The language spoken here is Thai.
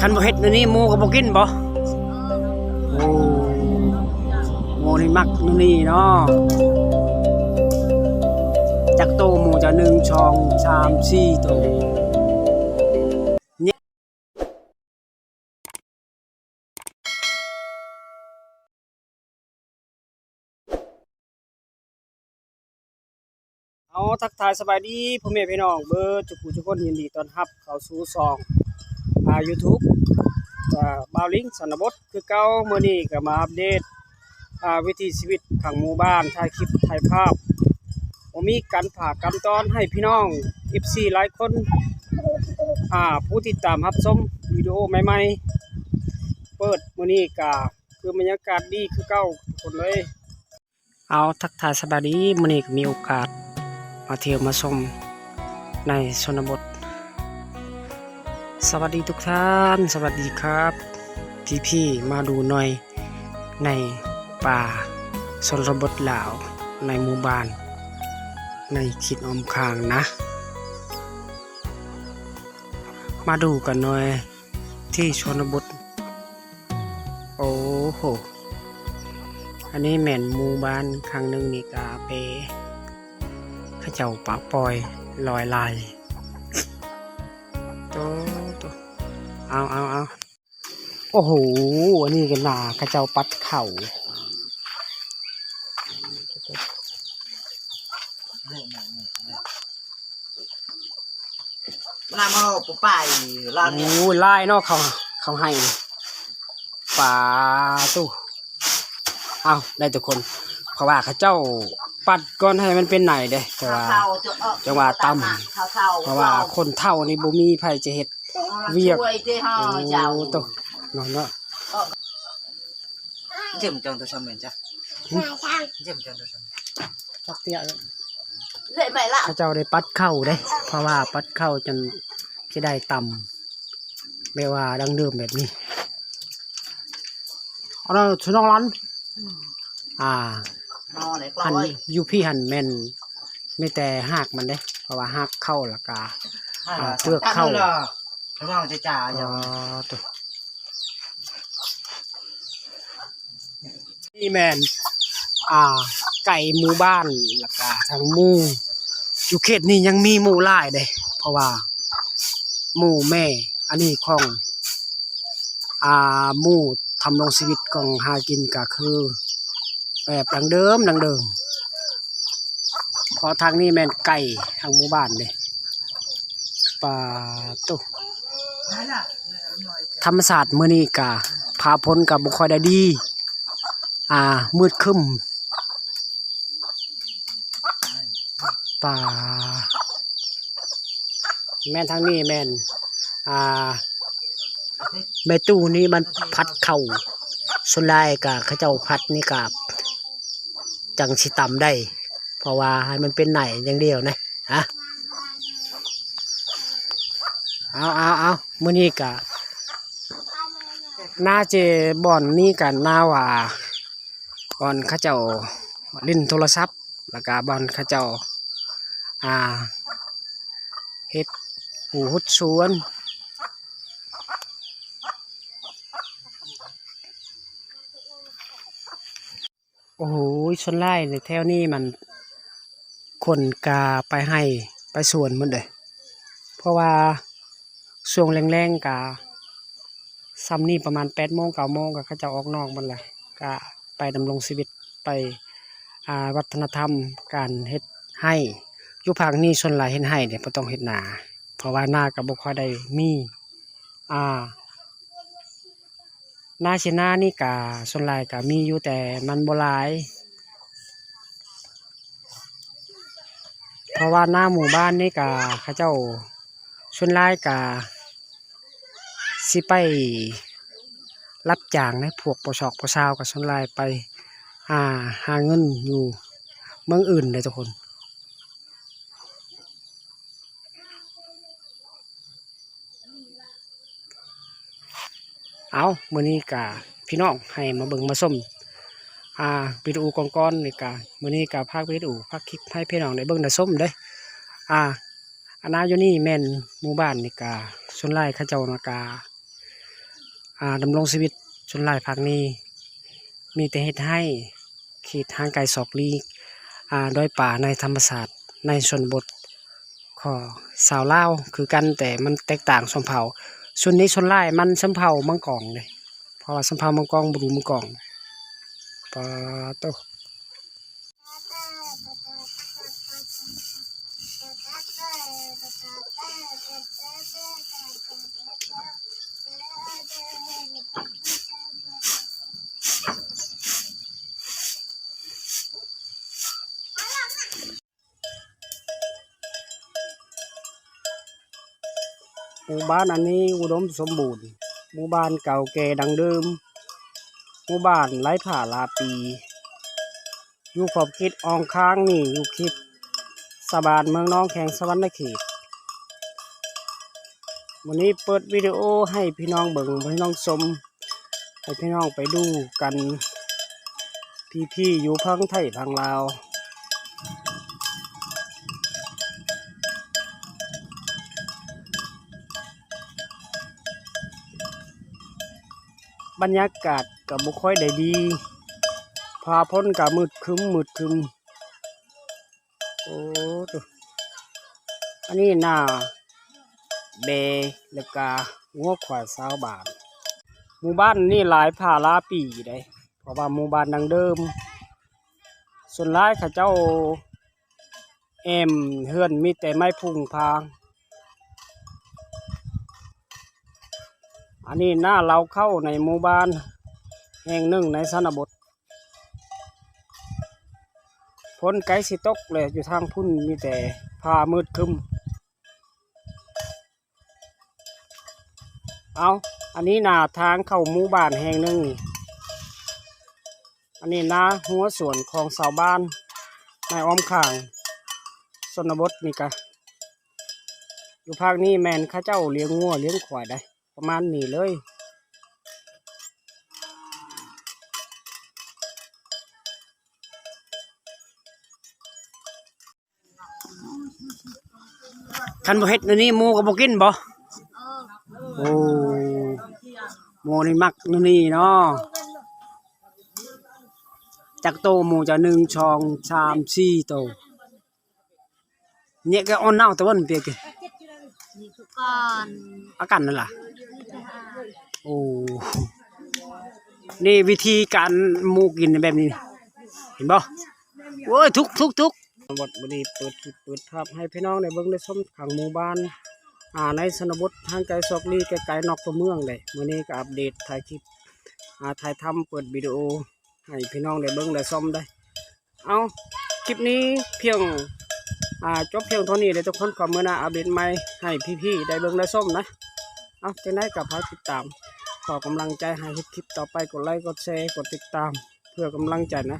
คันบ่เฮ็ดอันนี้หมูก็บ่กินบ่โอ้หมูนี่มักนี่เนาะจักโตหมูจะ1 2 3 4โตเอาทักทายสบายดีพ่อแม่พี่น้องเบิดทุกคนยินดีต้อนรับเข้าสู่ช่องYouTube บ่าวลิงสนบทคือเก่ามื้อนี้ก็มาอัปเดตวิถีชีวิตข้างหมู่บ้านถ่ายคลิปถ่ายภาพบ่มีการฝากกันตอนให้พี่น้อง FC หลายคนผู้ติดตามรับชมวิดีโอใหม่ๆเปิดมื้อนี้ก็คือบรรยากาศดีคือเก่าทุกคนเลยเอาทักทายสบายดีมื้อนี้ก็มีโอกาสมาเที่ยวมาชมในชนบทสวัสดีทุกท่านสวัสดีครับพี่มาดูหน่อยในป่าชนบทลาวในหมู่บ้านในคิดอมคางนะมาดูกันหน่อยที่ชนบทโอ้โหอันนี้แม่นหมู่บ้านครั้งหนึ่งนี่กาเปข้าเจ้าปะปอยลอยลายโตเอาโอ้โหอันนี้กันหนาข้าเจ้าปัดเข่าน้ำมันปุ๊บไปร้านนี้ โอ้ลายเนาะเขาให้ปลาตู้เอาได้ทุกคนเพราะว่าข้าเจ้าปัดก่อนให้มันเป็นไหนเด้แต่ว่าจังหวะต่ำเพราะว่าคนเท่านี่บ่มีไผจะเฮ็ดเวียกโอ้ตัวน้อยเนาะ เจ็บจังตัวชมเหมือนจ้ะเจ็บจังตัวชม จักเตี้ย เลยไม่ละ ข้าเจ้าได้ปัดเข้าเด้เพราะว่าปัดเข้าจนสิได้ต่ำไม่ว่าดังเดิมแบบนี้เอาล่ะชุน้องรันหันอยู่พี่หันแม่นไม่แต่หากมันเด้เพราะว่าหากเข้าละกาเปลือกเข้าแล้วเราจะจ่าอย่างตัวนี่แมนไก่หมู่บ้านละกาทางหมู่อยู่เขตนี้ยังมีหมู่หลายเด้เพราะว่าหมู่แม่อันนี้ของหมู่ทำลงชีวิตของหากินก็คือแบบดังเดิมพอทางนี้แม่นไก่ทางหมู่บ้านเลยปลาตุธรรมศาสตร์มื้อนี้ก็พาพ้นกับบ่ค่อยได้ดีมืดครึ้มปลาแม่นทางนี้แม่นแม่ตู้นี้มันพัดเข้าส่วนลายกับเขาเจ้าพัดนี่กับจังสิต่ำได้เพราะว่าให้มันเป็นไหนอย่างเดียวนะเอามื้อนี้กะน่าจะบ่อนนี้กันน่าว่าบ่อนเขาเจ้าเล่นโทรศัพท์แล้วก็บ่อนเขาเจ้าเฮ็ดหูหุดสวนโอ้โหชนไล่ในแถวนี้มันคนกาไปให้ไปสวนมันเลยเพราะว่าช่วงแรงๆกาซ้ำนี่ประมาณ8 โมง 9 โมงก็เขาจะออกนอกมันเลยก็ไปดำรงชีวิตไปวัฒนธรรมการเฮ็ดให้อยู่ภาคนี้ส่วนหลายเฮ็ดให้เนี่ยบ่ต้องเฮ็ดนาเพราะว่านาก็บ่ค่อยได้มีนาเชนานี่กะส่วนหลายก็มีอยู่แต่มันบ่หลายเพราะว่าหน้าหมู่บ้านนี่กะเขาเจ้าส่วนหลายกะสิไปรับจ้างในพวกปชอกปชาวกับส่วนหลายไปหาเงินอยู่เมืองอื่นเลยทุกคนเอามื้อนี้กะพี่น้องให้มาเบิ่งมาส้มวิดีโอก่อนๆนี่กะมื้อนี้กะภาควิดีโอภาคคลิปให้พี่น้องได้เบิ่งได้ส้มเด้อันนั้นอยู่นี่แม่นหมู่บ้านนี่กะส่วนหลายเขาเจ้านากา ดำรงชีวิตชนหลายภาคนี้มีแต่เฮ็ดให้ขีดทางไกลศอกลีกดอยป่าในธรรมศาสตร์ในชนบทของสาวลาวคือกันแต่มันแตกต่างชนเผ่าส่วนนี้ชนหลายมันชนเผ่ามังกรเลยเพราะว่าชนเผ่ามังกรบ่รู้มังกรปะโตหมู่บ้านอันนี้อุดมสมบูรณ์หมู่บ้านเก่าแก่ดังเดิมหมู่บ้านไร้ผ่าลาปีอยู่ขอบเขตอองค้างนี่อยู่เขตสะบานเมืองน้องแข่งสวรรณเขตวันนี้เปิดวิดีโอให้พี่น้องเบิ่งพี่น้องชมให้พี่น้องไปดูกันพี่อยู่พังไทยพังลาวบรรยากาศกับบุค่อยได้ดีพาพ้นกับมืดครึ้มโอ้ตัวอันนี้หน้าเบแล้วก็งัวขวายสาวบาทหมู่บ้านนี่หลายผ่าลาปีได้เพราะว่าหมู่บ้านดังเดิมส่วนร้ายข้าเจ้าเฮือนมีแต่ไม้พุ่งพางอันนี้หน้าเราเข้าในหมู่บ้านแห่งหนึ่งในชนบทพ้นไกลสิตกเลยอยู่ทางพุ่นมีแต่ผ้ามืดครึมเอาอันนี้หน้าทางเข้าหมู่บ้านแห่งหนึ่งนี่อันนี้หน้าหัวสวนของชาวบ้านในอ้อมข้างชนบทนี่กะอยู่ภาคนี้แมนข้าเจ้าเลี้ยงงัวเลี้ยงควายได้ประมาณนี้เลยคันบ่เฮ็ดอันนี้หมูก็บ่กินบ่โอ้หมูนี่มักนี่เนาะจักโตหมูจะ1 2 3 4โตเนี่ยก็อ่อนเน่าตะวันเปียกนี่คือก่อน อาการนั่นล่ะโอ้นี่วิธีการหมูกินแบบนี้เห็นบ่โอ้ยทุกวันนี้เปิดภาพให้พี่น้องได้เบิ่งได้ชมข้างหมู่บ้านในชนบททางไกลซอกลีไกลๆนอกตัวเมืองเลยมื้อนี้ก็อัปเดตถ่ายคลิปถ่ายทำเปิดวิดีโอให้พี่น้องได้เบิ่งได้ชมได้เอาคลิปนี้เพียงจบเพียงเท่านี้เลยทุกคนขอมื้อหน้าอัปเดตใหม่ให้พี่ๆได้เบิ่งได้ชมนะเอาจังได๋ก็ฝากติดตามขอกำลังใจให้คลิปต่อไปกดไลค์กดแชร์กดติดตามเพื่อกำลังใจนะ